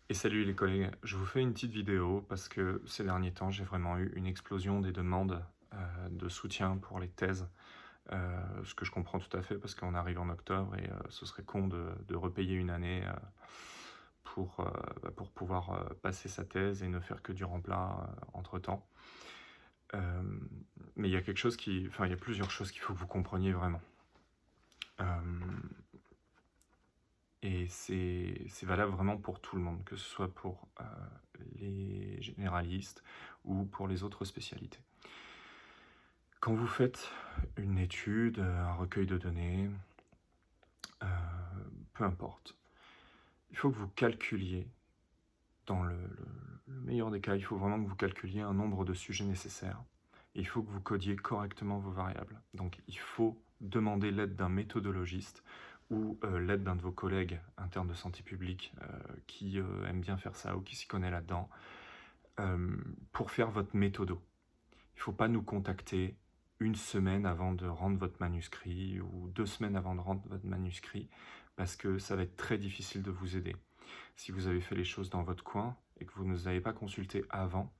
Et salut les collègues, je vous fais une petite vidéo parce que ces derniers temps, j'ai vraiment eu une explosion des demandes de soutien pour les thèses, ce que je comprends tout à fait parce qu'on arrive en octobre et ce serait con de repayer une année pour pouvoir passer sa thèse et ne faire que du remplat entre-temps. Euh, mais il y a quelque chose il y a plusieurs choses qu'il faut que vous compreniez vraiment. Euh, Et c'est valable vraiment pour tout le monde, que ce soit pour les généralistes ou pour les autres spécialités. Quand vous faites une étude, un recueil de données, euh, peu importe, il faut que vous calculiez, dans le meilleur des cas, il faut vraiment que vous calculiez un nombre de sujets nécessaires. Et il faut que vous codiez correctement vos variables. Donc il faut demander l'aide d'un méthodologiste ou l'aide d'un de vos collègues internes de santé publique qui aime bien faire ça ou qui s'y connaît là-dedans pour faire votre méthodo. Il ne faut pas nous contacter une semaine avant de rendre votre manuscrit ou 2 semaines avant de rendre votre manuscrit parce que ça va être très difficile de vous aider. Si vous avez fait les choses dans votre coin et que vous ne nous avez pas consulté avant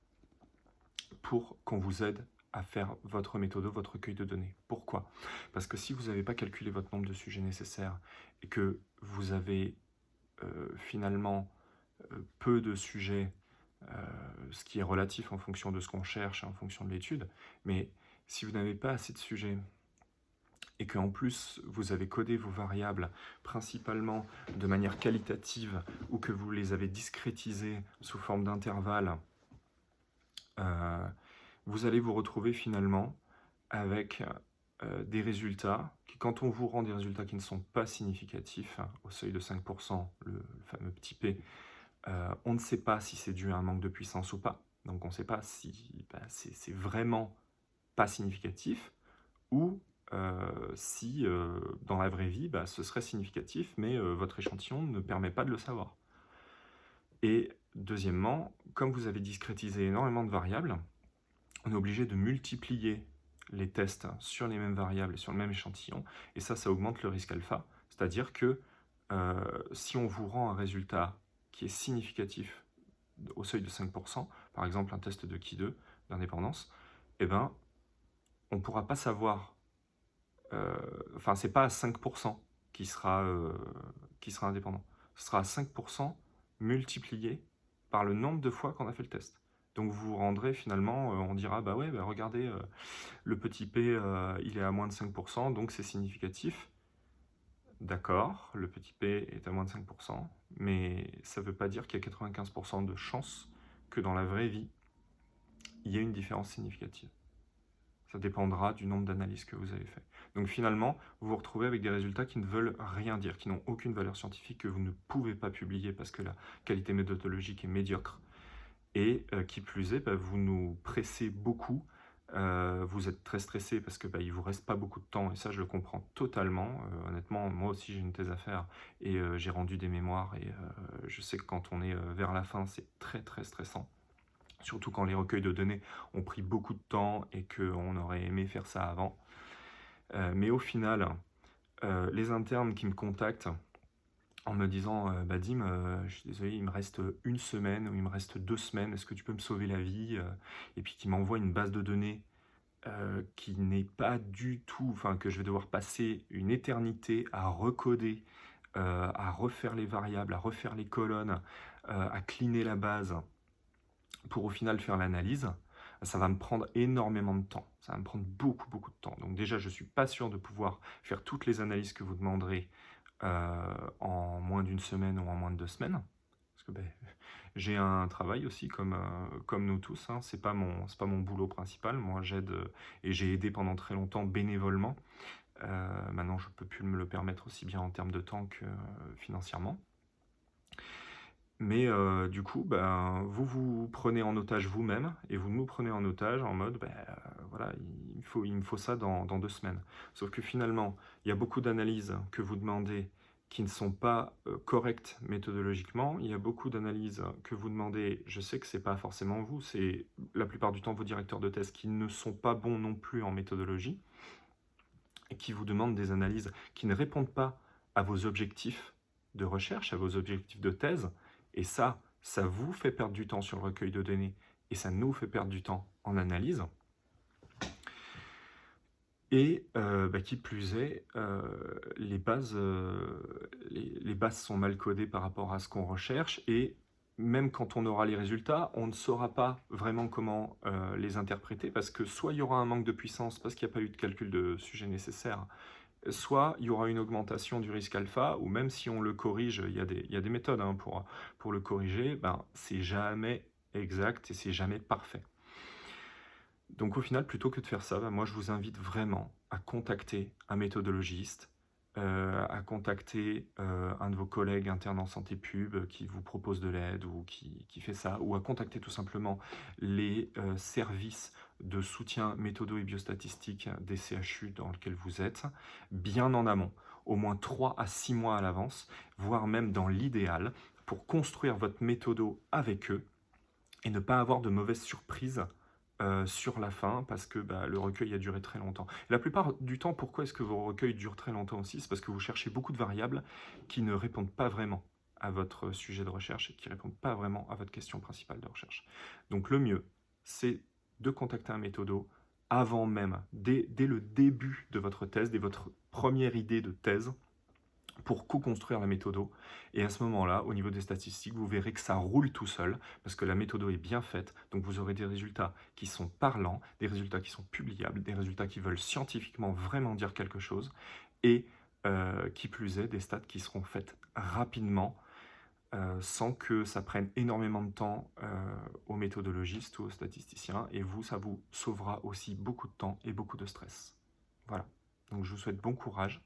pour qu'on vous aide à faire votre méthode, votre recueil de données. Pourquoi? Parce que si vous n'avez pas calculé votre nombre de sujets nécessaires et que vous avez finalement peu de sujets, ce qui est relatif en fonction de ce qu'on cherche, en fonction de l'étude, mais si vous n'avez pas assez de sujets et qu'en plus vous avez codé vos variables principalement de manière qualitative ou que vous les avez discrétisées sous forme d'intervalles, vous allez vous retrouver finalement avec des résultats qui, quand on vous rend des résultats qui ne sont pas significatifs, au seuil de 5%, le fameux petit p, on ne sait pas si c'est dû à un manque de puissance ou pas. Donc on ne sait pas si c'est vraiment pas significatif ou si dans la vraie vie, ce serait significatif, mais votre échantillon ne permet pas de le savoir. Et deuxièmement, comme vous avez discrétisé énormément de variables, on est obligé de multiplier les tests sur les mêmes variables et sur le même échantillon, et ça augmente le risque alpha. C'est-à-dire que si on vous rend un résultat qui est significatif au seuil de 5%, par exemple un test de Ki2 d'indépendance, eh ben, on ne pourra pas savoir, c'est pas à 5% qui sera indépendant, ce sera à 5% multiplié par le nombre de fois qu'on a fait le test. Donc vous vous rendrez finalement, on dira, bah ouais, regardez, le petit p, il est à moins de 5%, donc c'est significatif. D'accord, le petit p est à moins de 5%, mais ça ne veut pas dire qu'il y a 95% de chances que dans la vraie vie, il y ait une différence significative. Ça dépendra du nombre d'analyses que vous avez fait. Donc finalement, vous vous retrouvez avec des résultats qui ne veulent rien dire, qui n'ont aucune valeur scientifique, que vous ne pouvez pas publier parce que la qualité méthodologique est médiocre. Et qui plus est, vous nous pressez beaucoup, vous êtes très stressé parce que il vous reste pas beaucoup de temps, et ça je le comprends totalement. Honnêtement, moi aussi j'ai une thèse à faire et j'ai rendu des mémoires, et je sais que quand on est vers la fin, c'est très très stressant. Surtout quand les recueils de données ont pris beaucoup de temps et qu'on aurait aimé faire ça avant. Mais au final, les internes qui me contactent en me disant Dim, je suis désolé, il me reste une semaine ou il me reste 2 semaines, est-ce que tu peux me sauver la vie et puis qui m'envoie une base de données qui n'est pas du tout, que je vais devoir passer une éternité à recoder, à refaire les variables, à refaire les colonnes, à cleaner la base pour au final faire l'analyse. Ça va me prendre énormément de temps, ça va me prendre beaucoup beaucoup de temps. Donc déjà, je ne suis pas sûr de pouvoir faire toutes les analyses que vous demanderez en moins d'une semaine ou en moins de 2 semaines. Parce que j'ai un travail aussi comme nous tous, hein. C'est pas mon boulot principal. Moi, j'aide et j'ai aidé pendant très longtemps bénévolement. Maintenant, je peux plus me le permettre aussi bien en termes de temps que financièrement. Mais du coup, vous vous prenez en otage vous-même et vous nous prenez en otage en mode, voilà, il me faut ça dans 2 semaines. Sauf que finalement, il y a beaucoup d'analyses que vous demandez qui ne sont pas correctes méthodologiquement. Il y a beaucoup d'analyses que vous demandez, je sais que c'est pas forcément vous, c'est la plupart du temps vos directeurs de thèse qui ne sont pas bons non plus en méthodologie et qui vous demandent des analyses qui ne répondent pas à vos objectifs de recherche, à vos objectifs de thèse. Et ça, ça vous fait perdre du temps sur le recueil de données et ça nous fait perdre du temps en analyse. Et qui plus est, les bases sont mal codées par rapport à ce qu'on recherche et même quand on aura les résultats, on ne saura pas vraiment comment, les interpréter parce que soit il y aura un manque de puissance parce qu'il n'y a pas eu de calcul de sujet nécessaire, soit il y aura une augmentation du risque alpha ou même si on le corrige, il y a des méthodes, hein, pour le corriger, ben, c'est jamais exact et c'est jamais parfait. Donc au final, plutôt que de faire ça, bah, moi je vous invite vraiment à contacter un méthodologiste, à contacter un de vos collègues internes en santé pub qui vous propose de l'aide ou qui fait ça, ou à contacter tout simplement les services de soutien méthodo et biostatistique des CHU dans lesquels vous êtes, bien en amont, au moins 3 à 6 mois à l'avance, voire même dans l'idéal, pour construire votre méthodo avec eux et ne pas avoir de mauvaises surprises sur la fin parce que le recueil a duré très longtemps. Et la plupart du temps, pourquoi est-ce que vos recueils durent très longtemps aussi? C'est parce que vous cherchez beaucoup de variables qui ne répondent pas vraiment à votre sujet de recherche et qui ne répondent pas vraiment à votre question principale de recherche. Donc le mieux, c'est de contacter un méthodo avant même, dès le début de votre thèse, dès votre première idée de thèse, pour co-construire la méthodo. Et à ce moment-là, au niveau des statistiques, vous verrez que ça roule tout seul, parce que la méthodo est bien faite, donc vous aurez des résultats qui sont parlants, des résultats qui sont publiables, des résultats qui veulent scientifiquement vraiment dire quelque chose, et qui plus est, des stats qui seront faites rapidement, sans que ça prenne énormément de temps aux méthodologistes ou aux statisticiens, et vous, ça vous sauvera aussi beaucoup de temps et beaucoup de stress. Voilà, donc je vous souhaite bon courage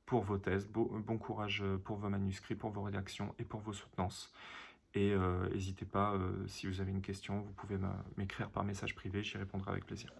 pour vos thèses, bon courage pour vos manuscrits, pour vos rédactions et pour vos soutenances. Et n'hésitez pas, si vous avez une question, vous pouvez m'écrire par message privé, j'y répondrai avec plaisir.